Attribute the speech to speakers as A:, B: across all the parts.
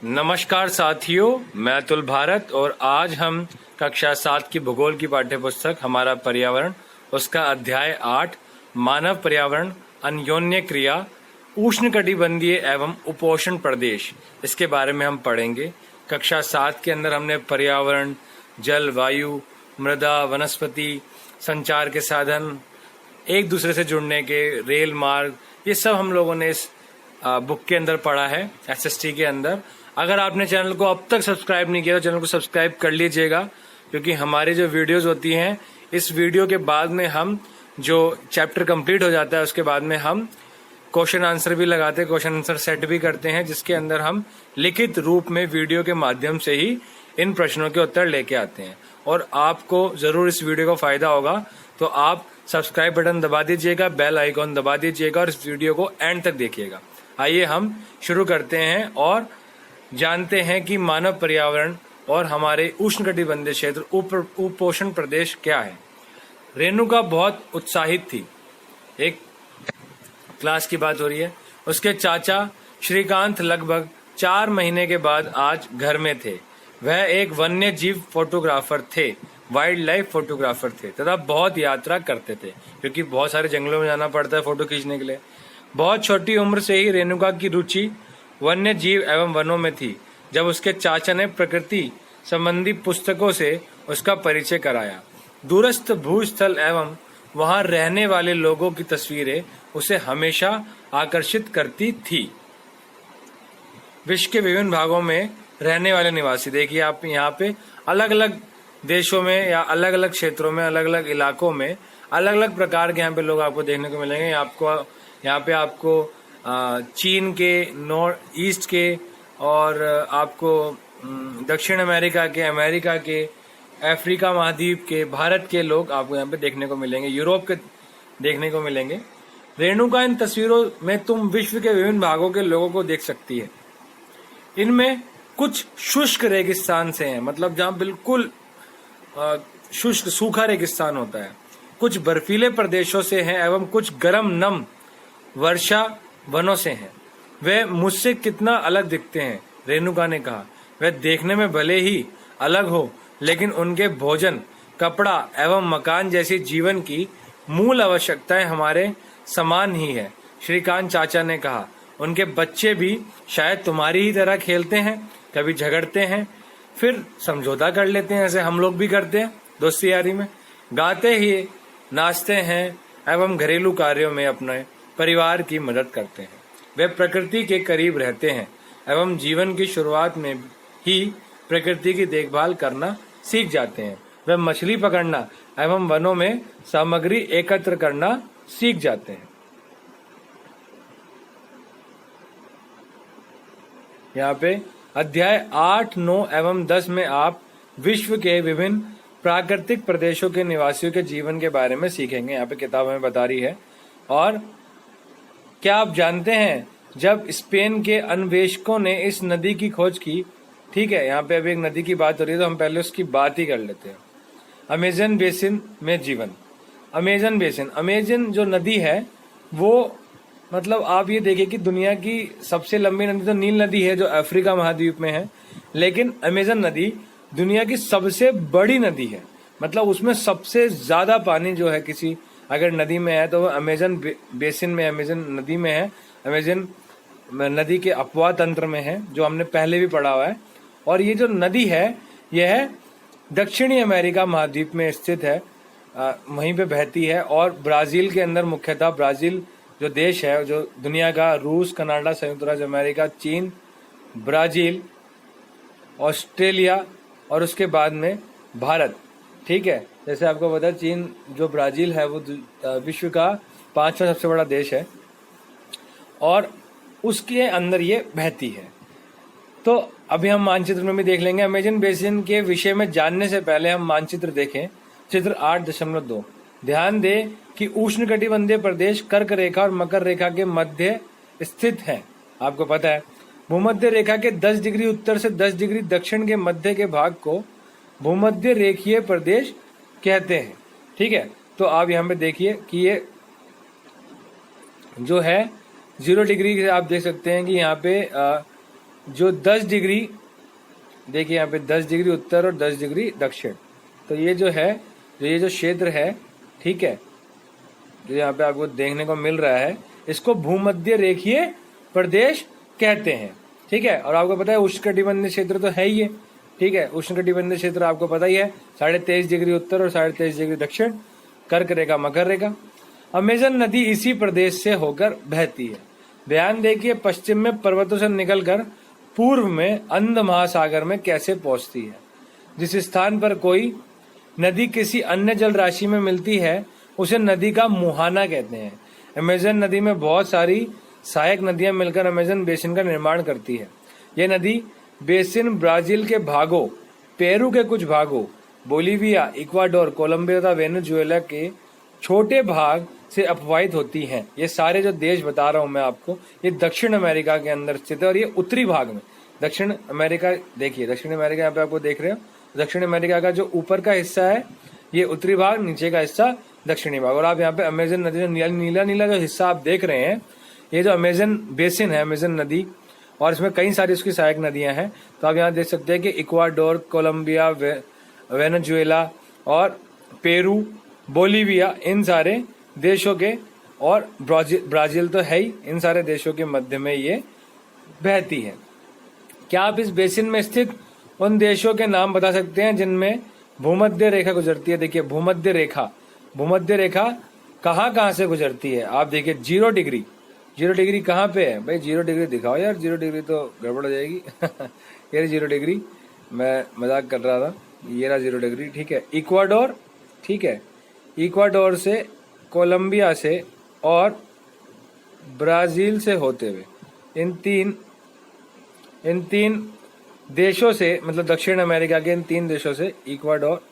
A: नमस्कार साथियों, मैं अतुल भारत और आज हम कक्षा 7 की भूगोल की पाठ्य पुस्तक हमारा पर्यावरण उसका अध्याय 8 मानव पर्यावरण अन्योन्य क्रिया उष्णकटिबंधीय एवं उपोष्ण प्रदेश इसके बारे में हम पढ़ेंगे। कक्षा 7 के अंदर हमने पर्यावरण, जल, वायु, मृदा, वनस्पति, संचार के साधन, एक दूसरे से जुड़ने के रेल मार्ग, ये सब हम लोगों ने इस बुक के अंदर पढ़ा है, एसएसटी के अंदर। अगर आपने चैनल को अब तक सब्सक्राइब नहीं किया तो चैनल को सब्सक्राइब कर लीजिएगा, क्योंकि हमारी जो वीडियोस होती हैं, इस वीडियो के बाद में हम जो चैप्टर कंप्लीट हो जाता है उसके बाद में हम क्वेश्चन आंसर भी लगाते हैं, क्वेश्चन आंसर सेट भी करते हैं, जिसके अंदर हम लिखित रूप में वीडियो के माध्यम से ही इन प्रश्नों के उत्तर लेके आते हैं। और आपको जरूर इस वीडियो का फायदा होगा, तो आप सब्सक्राइब बटन दबा दीजिएगा, बेल आइकॉन दबा दीजिएगा और इस वीडियो को एंड तक देखिएगा। आइए हम शुरू करते हैं और जानते हैं कि मानव पर्यावरण और हमारे उष्णकटिबंधीय क्षेत्र उपोष्ण प्रदेश क्या है। रेणुका बहुत उत्साहित थी। एक क्लास की बात हो रही है। उसके चाचा श्रीकांत लगभग 4 महीने के बाद आज घर में थे। वह एक वन्य जीव फोटोग्राफर थे, वाइल्ड लाइफ फोटोग्राफर थे तथा बहुत यात्रा करते थे, क्योंकि बहुत सारे जंगलों में जाना पड़ता है फोटो खींचने के लिए। बहुत छोटी उम्र से ही रेणुका की रुचि वन्य जीव एवं वनों में थी। जब उसके चाचा ने प्रकृति संबंधी पुस्तकों से उसका परिचय कराया, दूरस्थ भूस्थल एवं वहां रहने वाले लोगों की तस्वीरें उसे हमेशा आकर्षित करती थी। विश्व के विभिन्न भागों में रहने वाले निवासी, देखिए आप यहाँ पे अलग अलग देशों में या अलग अलग क्षेत्रों में, अलग अलग इलाकों में अलग अलग प्रकार के यहाँ पे लोग आपको देखने को मिलेंगे। यहाँ पे आपको चीन के, नॉर्थ ईस्ट के और आपको दक्षिण अमेरिका के, अफ्रीका महाद्वीप के, भारत के लोग आपको यहाँ पे देखने को मिलेंगे, यूरोप के देखने को मिलेंगे। रेणुका इन तस्वीरों में तुम विश्व के विभिन्न भागों के लोगों को देख सकती है। इनमें कुछ शुष्क रेगिस्तान से हैं, मतलब जहाँ बिल्कुल शुष्क सूखा रेगिस्तान होता है, कुछ बर्फीले प्रदेशों से हैं एवं कुछ गर्म नम वर्षा वनों से हैं। वे मुझसे कितना अलग दिखते हैं, रेणुका ने कहा। वे देखने में भले ही अलग हो, लेकिन उनके भोजन, कपड़ा एवं मकान जैसी जीवन की मूल आवश्यकताएं हमारे समान ही है, श्रीकांत चाचा ने कहा। उनके बच्चे भी शायद तुम्हारी ही तरह खेलते हैं, कभी झगड़ते हैं, फिर समझौता कर लेते हैं, ऐसे हम लोग भी करते हैं दोस्ती यारी में। गाते ही नाचते हैं एवं घरेलू कार्यों में अपने परिवार की मदद करते हैं। वे प्रकृति के करीब रहते हैं एवं जीवन की शुरुआत में ही प्रकृति की देखभाल करना सीख जाते हैं। वे मछली पकड़ना एवं वनों में सामग्री एकत्र करना सीख जाते हैं। यहाँ पे अध्याय 8, 9 एवं 10 में आप विश्व के विभिन्न प्राकृतिक प्रदेशों के निवासियों के जीवन के बारे में सीखेंगे। यहाँ पे किताब हमें बता रही है। और क्या आप जानते हैं, जब स्पेन के अन्वेषकों ने इस नदी की खोज की, ठीक है, यहाँ पे अभी एक नदी की बात हो रही है तो हम पहले उसकी बात ही कर लेते हैं। अमेजन बेसिन में जीवन। अमेजन जो नदी है वो, मतलब आप ये देखिए कि दुनिया की सबसे लंबी नदी तो नील नदी है जो अफ्रीका महाद्वीप में है, लेकिन अमेजन नदी दुनिया की सबसे बड़ी नदी है। मतलब उसमें सबसे ज्यादा पानी जो है किसी अगर नदी में है तो वो अमेजन बेसिन में, अमेजन नदी में है। अमेजन नदी के अपवाह तंत्र में है, जो हमने पहले भी पढ़ा हुआ है। और ये जो नदी है यह दक्षिणी अमेरिका महाद्वीप में स्थित है, वहीं पे बहती है। और ब्राजील के अंदर, मुख्यतः ब्राजील जो देश है, जो दुनिया का, रूस, कनाडा, संयुक्त राज्य अमेरिका, चीन, ब्राजील, ऑस्ट्रेलिया और उसके बाद में भारत, ठीक है। जैसे आपको पता, चीन जो ब्राजील है वो विश्व का 5वां सबसे बड़ा देश है और उसके अंदर ये बहती है। तो अभी हम मानचित्र में भी देख लेंगे। अमेजन बेसिन के विषय में जानने से पहले हम मानचित्र देखें। चित्र 8.2। ध्यान दें कि उष्णकटिबंधीय प्रदेश कर्क रेखा और मकर रेखा के मध्य स्थित है। आपको पता है भूमध्य रेखा के 10 डिग्री उत्तर से 10 डिग्री दक्षिण के मध्य के भाग को भूमध्य रेखीय प्रदेश कहते हैं, ठीक है। तो आप यहाँ पे देखिए कि ये जो है 0 डिग्री से आप देख सकते हैं कि यहाँ पे जो 10 डिग्री, देखिए यहाँ पे 10 डिग्री उत्तर और 10 डिग्री दक्षिण, तो ये जो है, ये जो क्षेत्र है, ठीक है, जो यहाँ पे आपको देखने को मिल रहा है, इसको भूमध्य रेखीय प्रदेश कहते हैं, ठीक है। और आपको पता है उष्णकटिबंधीय क्षेत्र तो है ही है, ठीक है, उष्णकटिबंधीय क्षेत्र आपको पता ही है, 23.5 डिग्री उत्तर और 23.5 डिग्री दक्षिण, कर्क रेखा मकर रेखा। अमेजन नदी इसी प्रदेश से होकर बहती है। ध्यान देखिए, पश्चिम में पर्वतों से निकलकर पूर्व में अंध महासागर में कैसे पहुंचती है। जिस स्थान पर कोई नदी किसी अन्य जल राशि में मिलती है उसे नदी का मुहाना कहते हैं। अमेजन नदी में बहुत सारी सहायक नदियां मिलकर अमेजन बेसिन का निर्माण करती है। यह नदी बेसिन ब्राजील के भागों, पेरू के कुछ भागों, बोलीविया, इक्वाडोर, कोलंबिया तथा वेनेजुएला के छोटे भाग से अपवाहित होती हैं। ये सारे जो देश बता रहा हूं मैं आपको, ये दक्षिण अमेरिका के अंदर स्थित है और ये उत्तरी भाग में, दक्षिण अमेरिका, देखिए दक्षिण अमेरिका यहाँ पे आपको देख रहे हो, दक्षिण अमेरिका का जो ऊपर का हिस्सा है ये उत्तरी भाग, नीचे का हिस्सा दक्षिणी भाग। और आप यहाँ पे अमेजन नदी जो नीला नीला जो हिस्सा आप देख रहे हैं, ये जो अमेजन बेसिन है, अमेजन नदी, और इसमें कई सारी उसकी सहायक नदियां हैं। तो आप यहाँ देख सकते हैं कि इक्वाडोर, कोलंबिया, वेनेजुएला और पेरू, बोलीविया, इन सारे देशों के, और ब्राजील तो है ही, इन सारे देशों के मध्य में ये बहती है। क्या आप इस बेसिन में स्थित उन देशों के नाम बता सकते हैं जिनमें भूमध्य रेखा गुजरती है? देखिए भूमध्य रेखा, भूमध्य रेखा कहाँ कहाँ से गुजरती है? आप देखिए 0 डिग्री, 0 डिग्री कहाँ पे है भाई? 0 डिग्री दिखाओ यार, 0 डिग्री तो गड़बड़ हो जाएगी। ये 0 डिग्री, मैं मजाक कर रहा था, ये रहा 0 डिग्री, ठीक है। इक्वाडोर, ठीक है, इक्वाडोर से, कोलंबिया से और ब्राजील से होते हुए इन तीन देशों से, मतलब दक्षिण अमेरिका के इन 3 देशों से, इक्वाडोर,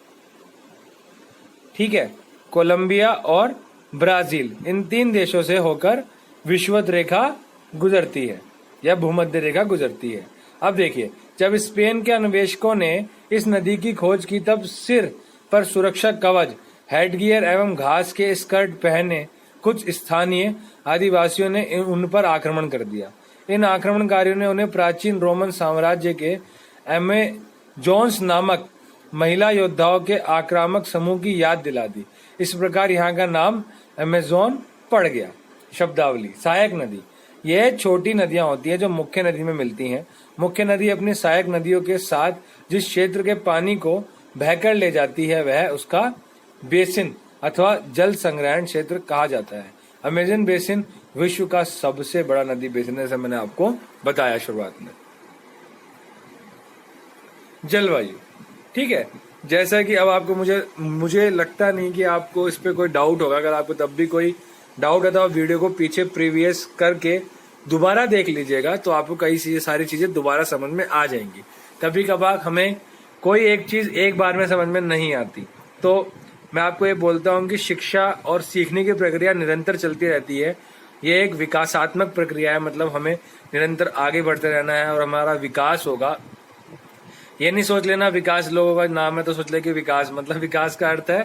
A: ठीक है, कोलंबिया और ब्राजील, इन 3 देशों से होकर विषुवत रेखा गुजरती है या भूमध्य रेखा गुजरती है। अब देखिए, जब स्पेन के अन्वेषकों ने इस नदी की खोज की तब सिर पर सुरक्षा कवच, हेडगियर एवं घास के स्कर्ट पहने कुछ स्थानीय आदिवासियों ने उन पर आक्रमण कर दिया। इन आक्रमणकारियों ने उन्हें प्राचीन रोमन साम्राज्य के एमेजोन्स नामक महिला योद्धाओं के आक्रामक समूह की याद दिला दी। इस प्रकार यहाँ का नाम अमेजोन पड़ गया। शब्दावली: सहायक नदी, यह छोटी नदियां होती हैं जो मुख्य नदी में मिलती हैं। मुख्य नदी अपनी सहायक नदियों के साथ जिस क्षेत्र के पानी को बहकर ले जाती है वह उसका बेसिन अथवा जल संग्रहण क्षेत्र कहा जाता है। अमेजन बेसिन विश्व का सबसे बड़ा नदी बेसिन है, जैसे मैंने आपको बताया शुरुआत में। जलवायु, ठीक है, जैसा कि अब आपको मुझे लगता नहीं कि आपको इस पे कोई डाउट होगा। अगर आपको तब भी कोई डाउट है तो आप वीडियो को पीछे प्रीवियस करके दोबारा देख लीजिएगा, तो आपको कई सारी चीजें दोबारा समझ में आ जाएंगी। कभी कभार हमें कोई एक चीज एक बार में समझ में नहीं आती, तो मैं आपको ये बोलता हूँ कि शिक्षा और सीखने की प्रक्रिया निरंतर चलती रहती है। ये एक विकासात्मक प्रक्रिया है, मतलब हमें निरंतर आगे बढ़ते रहना है और हमारा विकास होगा। ये नहीं सोच लेना विकास लोगों का नाम है तो सोच ले कि विकास, मतलब विकास का अर्थ है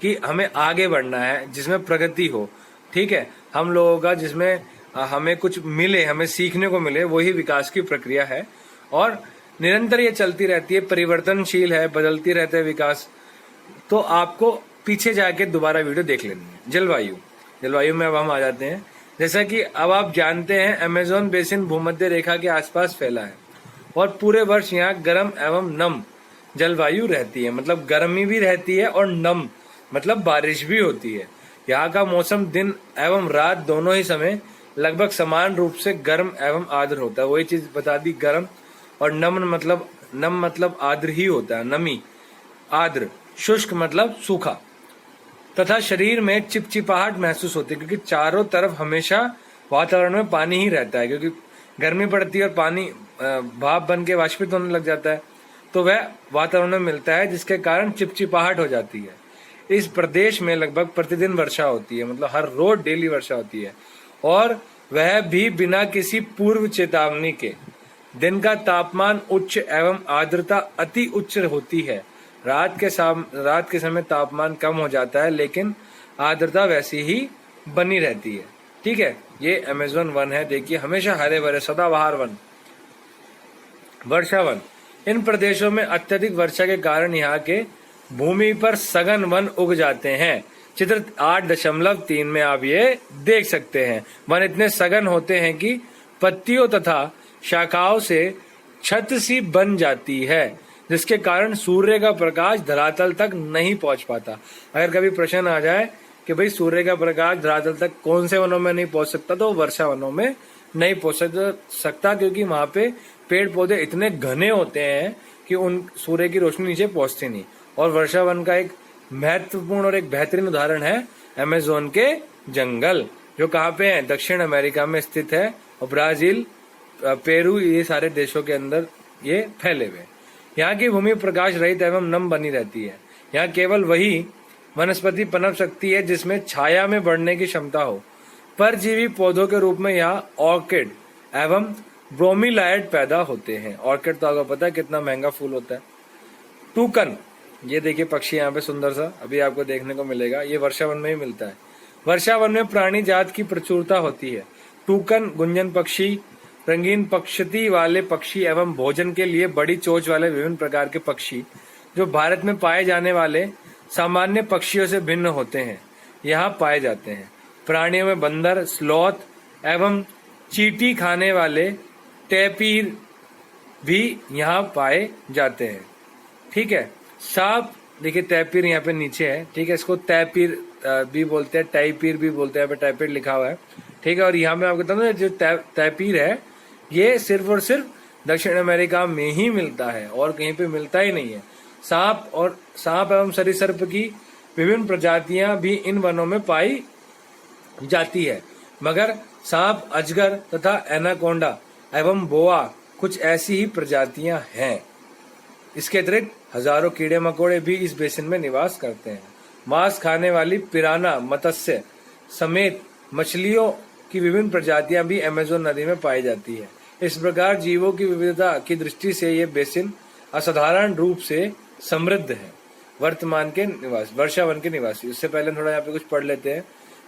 A: कि हमें आगे बढ़ना है जिसमें प्रगति हो, ठीक है, हम लोगों का जिसमें हमें कुछ मिले, हमें सीखने को मिले, वही विकास की प्रक्रिया है। और निरंतर ये चलती रहती है, परिवर्तनशील है, बदलती रहते हैं विकास। तो आपको पीछे जाके दोबारा वीडियो देख लेनी है। जलवायु में अब हम आ जाते हैं। जैसा कि अब आप जानते हैं अमेजोन बेसिन भूमध्य रेखा के आसपास फैला है और पूरे वर्ष यहाँ गर्म एवं नम जलवायु रहती है, मतलब गर्मी भी रहती है और नम मतलब बारिश भी होती है। यहाँ का मौसम दिन एवं रात दोनों ही समय लगभग समान रूप से गर्म एवं आर्द्र होता है। वही चीज बता दी, गर्म, और नम मतलब आर्द्र ही होता है, नमी, आर्द्र। शुष्क मतलब सूखा, तथा शरीर में चिपचिपाहट महसूस होती है क्योंकि चारों तरफ हमेशा वातावरण में पानी ही रहता है, क्योंकि गर्मी पड़ती है और पानी भाप बन के वाष्पित होने लग जाता है, तो वह वातावरण में मिलता है जिसके कारण चिपचिपाहट हो जाती है। इस प्रदेश में लगभग प्रतिदिन वर्षा होती है, मतलब हर रोज डेली वर्षा होती है, और वह भी बिना किसी पूर्व चेतावनी के। दिन का तापमान उच्च एवं आर्द्रता अति उच्च होती है। रात के समय तापमान कम हो जाता है लेकिन आर्द्रता वैसी ही बनी रहती है, ठीक है। ये अमेजोन वन है, देखिए हमेशा हरे भरे सदाबहार वन। वर्षावन। इन प्रदेशों में अत्यधिक वर्षा के कारण यहाँ के भूमि पर सघन वन उग जाते हैं। चित्र 8.3 में आप ये देख सकते हैं। वन इतने सघन होते हैं कि पत्तियों तथा शाखाओं से छत सी बन जाती है, जिसके कारण सूर्य का प्रकाश धरातल तक नहीं पहुंच पाता। अगर कभी प्रश्न आ जाए कि भाई सूर्य का प्रकाश धरातल तक कौन से वनों में नहीं पहुंच सकता, तो वर्षा वनों में नहीं पहुंच सकता, क्योंकि वहां पे पेड़ पौधे इतने घने होते हैं कि उन सूर्य की रोशनी नीचे पहुंचती नहीं। और वर्षा वन का एक महत्वपूर्ण और एक बेहतरीन उदाहरण है अमेज़न के जंगल, जो कहाँ पे है, दक्षिण अमेरिका में स्थित है, और ब्राजील, पेरू, ये सारे देशों के अंदर ये फैले हुए। यहाँ की भूमि प्रकाश रहित एवं नम बनी रहती है। यहाँ केवल वही वनस्पति पनप सकती है जिसमें छाया में बढ़ने की क्षमता हो। परजीवी पौधों के रूप में यहाँ ऑर्किड एवं ब्रोमीलाइड पैदा होते हैं। ऑर्किड तो आपको पता है कितना महंगा फूल होता है। टूकन, ये देखिए पक्षी यहाँ पे सुंदर सा अभी आपको देखने को मिलेगा, ये वर्षा वन में ही मिलता है। वर्षा वन में प्राणी जात की प्रचुरता होती है। टूकन, गुंजन पक्षी, रंगीन पक्षती वाले पक्षी एवं भोजन के लिए बड़ी चोंच वाले विभिन्न प्रकार के पक्षी, जो भारत में पाए जाने वाले सामान्य पक्षियों से भिन्न होते हैं, यहाँ पाए जाते हैं। प्राणियों में बंदर, स्लॉथ एवं चींटी खाने वाले टैपीर भी यहाँ पाए जाते हैं। ठीक है। सांप, देखिए टैपीर यहाँ पे नीचे है, ठीक है, इसको टैपीर भी बोलते हैं, टाइपीर भी बोलते हैं, यहाँ पे टैपीर लिखा हुआ है, ठीक है। और यहाँ पे आपको बताऊँ ना, जो टैपीर है ये सिर्फ और सिर्फ दक्षिण अमेरिका में ही मिलता है और कहीं पे मिलता ही नहीं है। सांप एवं सरीसृप की विभिन्न प्रजातियां भी इन वनों में पाई जाती है, मगर सांप, अजगर तथा एनाकोंडा एवं बोआ कुछ ऐसी ही प्रजातियां हैं। इसके अतिरिक्त हजारों कीड़े मकोड़े भी इस बेसिन में निवास करते हैं। मांस खाने वाली पिराना, मत्स्य समेत मछलियों की विभिन्न प्रजातियां भी अमेज़न नदी में पाई जाती है। इस प्रकार जीवों की विविधता की दृष्टि से ये बेसिन असाधारण रूप से समृद्ध है। वर्तमान के निवासी, वर्षा वन के निवासी। उससे पहले थोड़ा यहाँ पे कुछ पढ़ लेते हैं।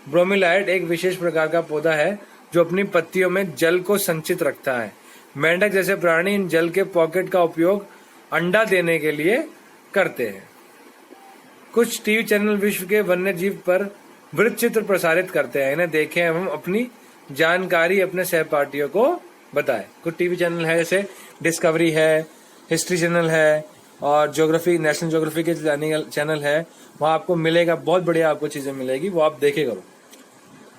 A: ब्रोमीलाइड एक विशेष प्रकार का पौधा है जो अपनी पत्तियों में जल को संचित रखता है। मेंढक जैसे प्राणी इन जल के पॉकेट का उपयोग अंडा देने के लिए करते हैं। कुछ टीवी चैनल विश्व के वन्य जीव पर वृत्त चित्र प्रसारित करते हैं। इन्हें देखें एवं अपनी जानकारी अपने सहपाठियों को बताएं। कुछ टीवी चैनल है जैसे डिस्कवरी है, हिस्ट्री चैनल है, और ज्योग्राफी, नेशनल ज्योग्राफी के चैनल है, वहाँ आपको मिलेगा, बहुत बढ़िया आपको चीजें मिलेगी, वो आप देखे करो।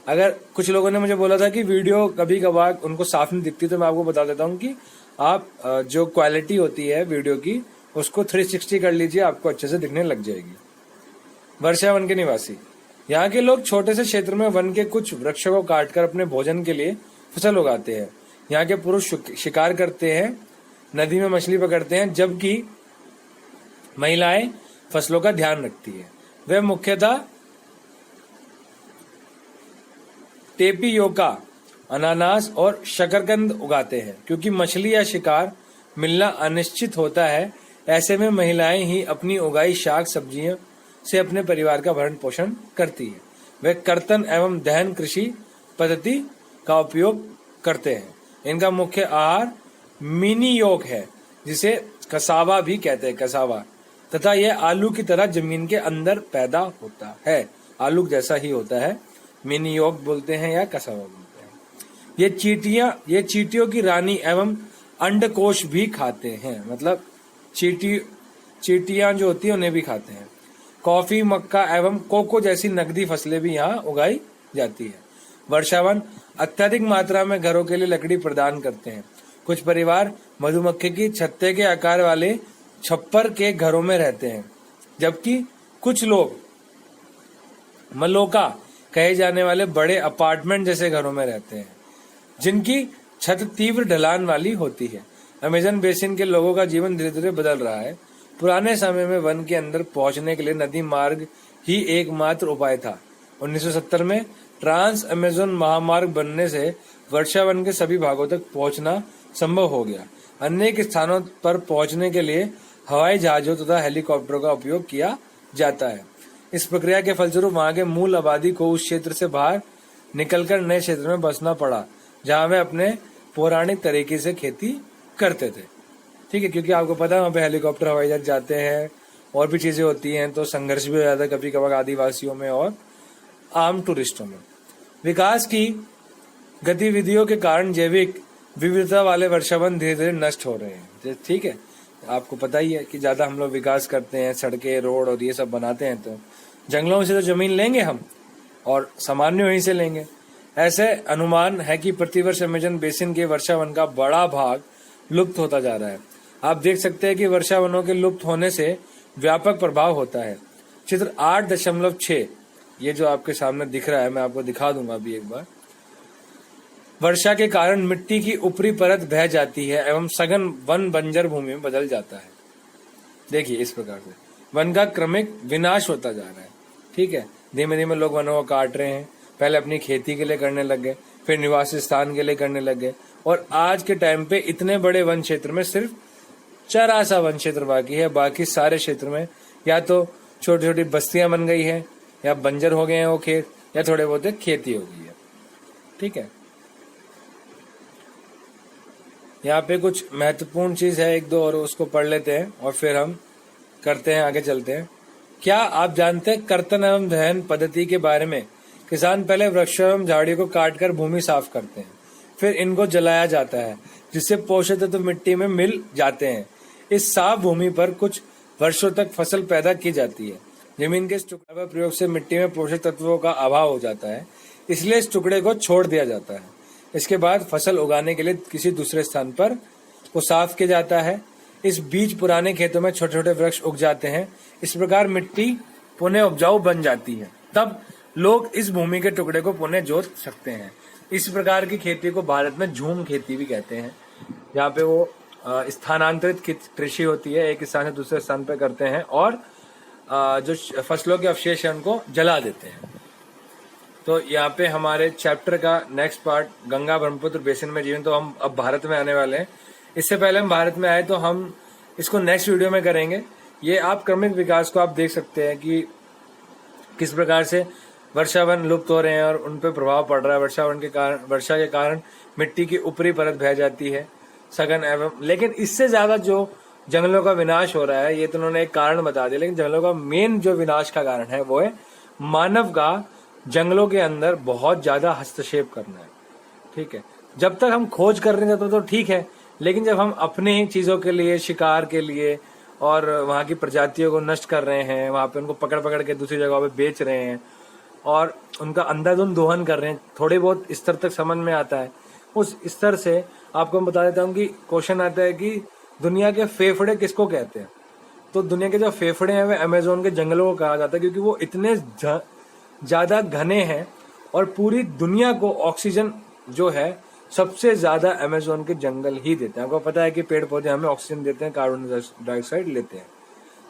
A: अगर कुछ लोगों ने मुझे बोला था कि वीडियो कभी कभार उनको साफ नहीं दिखती, तो मैं आपको बता देता हूँ कि आप जो क्वालिटी होती है वीडियो की उसको 360 कर लीजिए, आपको अच्छे से दिखने लग जाएगी। वर्षा वन के निवासी। यहाँ के लोग छोटे से क्षेत्र में वन के कुछ वृक्षों को काटकर अपने भोजन के लिए फसल उगाते हैं। यहाँ के पुरुष शिकार करते हैं, नदी में मछली पकड़ते हैं, जबकि महिलाएं फसलों का ध्यान रखती है। वे मुख्यतः टेपियोका, अनानास और शकरकंद उगाते हैं। क्योंकि मछली या शिकार मिलना अनिश्चित होता है, ऐसे में महिलाएं ही अपनी उगाई शाक सब्जियों से अपने परिवार का भरण पोषण करती है। वे कर्तन एवं दहन कृषि पद्धति का उपयोग करते हैं। इनका मुख्य आहार मिनियोग है, जिसे कसावा भी कहते हैं, कसावा, तथा यह आलू की तरह जमीन के अंदर पैदा होता है। आलू जैसा ही होता है, मिनियोग बोलते हैं या कसावा बोलते हैं। ये चींटियों की रानी एवं अंडकोश भी खाते हैं, मतलब चींटियां जो होती है उन्हें भी खाते हैं। कॉफी, मक्का एवं कोको जैसी नकदी फसलें भी यहाँ उगाई जाती है। वर्षावन अत्यधिक मात्रा में घरों के लिए लकड़ी प्रदान करते हैं। कुछ परिवार मधुमक्खी की छत्ते के आकार वाले छप्पर के घरों में रहते हैं, जबकि कुछ लोग मलोका कहे जाने वाले बड़े अपार्टमेंट जैसे घरों में रहते हैं, जिनकी छत तीव्र ढलान वाली होती है। अमेज़न बेसिन के लोगों का जीवन धीरे धीरे बदल रहा है। पुराने समय में वन के अंदर पहुंचने के लिए नदी मार्ग ही एकमात्र उपाय था। 1970 में ट्रांस अमेज़न महामार्ग बनने से वर्षा वन के सभी भागों तक पहुंचना संभव हो गया। अनेक स्थानों पर पहुंचने के लिए हवाई जहाजों तथा हेलीकॉप्टरों का उपयोग किया जाता है। इस प्रक्रिया के फलस्वरूप वहां के मूल आबादी को उस क्षेत्र से बाहर निकलकर नए क्षेत्र में बसना पड़ा, जहां वे अपने पौराणिक तरीके से खेती करते थे। ठीक है, क्योंकि आपको पता है वहाँ पे हेलीकॉप्टर, हवाई जहाज जाते हैं और भी चीजें होती हैं, तो संघर्ष भी हो जाता है कभी कभार आदिवासियों में और आम टूरिस्टों में। विकास की गतिविधियों के कारण जैविक विविधता वाले वर्षावन धीरे धीरे नष्ट हो रहे हैं। ठीक है, आपको पता ही है कि ज्यादा हम लोग विकास करते हैं, सड़कें, रोड और ये सब बनाते हैं, तो जंगलों से तो जमीन लेंगे हम और सामान्य वहीं से लेंगे। ऐसे अनुमान है कि प्रतिवर्ष अमेजन बेसिन के वर्षावन का बड़ा भाग लुप्त होता जा रहा है। आप देख सकते हैं कि वर्षावनों के लुप्त होने से व्यापक प्रभाव होता है। चित्र 8.6 ये जो आपके सामने दिख रहा है, मैं आपको दिखा दूंगा अभी एक बार। वर्षा के कारण मिट्टी की ऊपरी परत बह जाती है एवं सघन वन बंजर भूमि में बदल जाता है। देखिए इस प्रकार से वन का क्रमिक विनाश होता जा रहा है। ठीक है, धीमे धीमे लोग वनों को काट रहे हैं। पहले अपनी खेती के लिए करने लग गए, फिर निवास स्थान के लिए करने लग गए, और आज के टाइम पे इतने बड़े वन क्षेत्र में सिर्फ चरा सा वन क्षेत्र बाकी है। बाकी सारे क्षेत्र में या तो छोटी छोटी बस्तियां बन गई है, या बंजर हो गए हैं वो खेत, या थोड़े बहुत खेती हो गई है। ठीक है, यहाँ पे कुछ महत्वपूर्ण चीज है एक दो, और उसको पढ़ लेते हैं और फिर हम करते हैं, आगे चलते हैं। क्या आप जानते हैं कर्तन एवं दहन पद्धति के बारे में? किसान पहले वृक्षों एवं झाड़ियों को काटकर भूमि साफ करते हैं, फिर इनको जलाया जाता है जिससे पोषक तत्व मिट्टी में मिल जाते हैं। इस साफ भूमि पर कुछ वर्षों तक फसल पैदा की जाती है। जमीन के इस टुकड़े पर प्रयोग से मिट्टी में पोषक तत्वों का अभाव हो जाता है, इसलिए इस टुकड़े को छोड़ दिया जाता है। इसके बाद फसल उगाने के लिए किसी दूसरे स्थान पर वो साफ किया जाता है। इस बीच पुराने खेतों में छोटे छोटे वृक्ष उग जाते हैं। इस प्रकार मिट्टी पुनः उपजाऊ बन जाती है। तब लोग इस भूमि के टुकड़े को पुनः जोत सकते हैं। इस प्रकार की खेती को भारत में झूम खेती भी कहते हैं, जहाँ पे वो स्थानांतरित कृषि होती है, एक स्थान से दूसरे स्थान पे करते हैं और जो फसलों के अवशेष है उनको जला देते हैं। तो यहाँ पे हमारे चैप्टर का next part Ganga Brahmaputra basin में जीवन, तो हम अब भारत में आने वाले हैं। इससे पहले हम भारत में आए तो हम इसको नेक्स्ट वीडियो में करेंगे। ये आप क्रमिक विकास को आप देख सकते हैं कि किस प्रकार से वर्षावन लुप्त हो रहे हैं और उन पर प्रभाव पड़ रहा है। वर्षा के कारण मिट्टी की ऊपरी परत बह जाती है, सघन एवं, लेकिन इससे ज्यादा जो जंगलों का विनाश हो रहा है, ये तो उन्होंने एक कारण बता दिया, लेकिन जंगलों का मेन जो विनाश का कारण है वो है मानव का जंगलों के अंदर बहुत ज्यादा हस्तक्षेप करना है। ठीक है, जब तक हम खोज कर रहे हैं तब तो ठीक है, लेकिन जब हम अपने ही चीजों के लिए, शिकार के लिए और वहां की प्रजातियों को नष्ट कर रहे हैं, वहां पे उनको पकड़ पकड़ के दूसरी जगह पे बेच रहे हैं और उनका अंधाधुंध दोहन कर रहे हैं, थोड़े बहुत स्तर तक समझ में आता है। उस स्तर से आपको मैं बता देता हूँ कि क्वेश्चन आता है कि दुनिया के फेफड़े किसको कहते हैं। तो दुनिया के जो फेफड़े हैं वे अमेजोन के जंगलों को कहा जाता है, क्योंकि वो इतने ज्यादा घने हैं और पूरी दुनिया को ऑक्सीजन जो है सबसे ज्यादा अमेजोन के जंगल ही देते हैं। आपको पता है कि पेड़ पौधे हमें ऑक्सीजन देते हैं, कार्बन डाइऑक्साइड लेते हैं।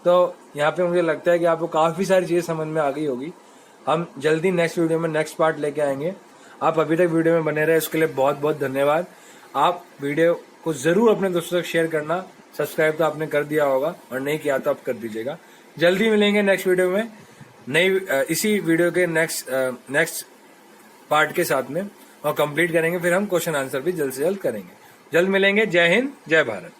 A: तो यहाँ पे मुझे लगता है कि आपको काफी सारी चीजें समझ में आ गई होगी। हम जल्दी नेक्स्ट वीडियो में नेक्स्ट पार्ट लेके आएंगे। आप अभी तक वीडियो में बने रहे उसके लिए बहुत बहुत धन्यवाद। आप वीडियो को जरूर अपने दोस्तों तक शेयर करना। सब्सक्राइब तो आपने कर दिया होगा और नहीं किया तो आप कर दीजिएगा। जल्दी मिलेंगे नेक्स्ट वीडियो में नई इसी वीडियो के नेक्स्ट पार्ट के साथ में, और कंप्लीट करेंगे। फिर हम क्वेश्चन आंसर भी जल्द से जल्द करेंगे। जल्द मिलेंगे। जय हिंद, जय भारत।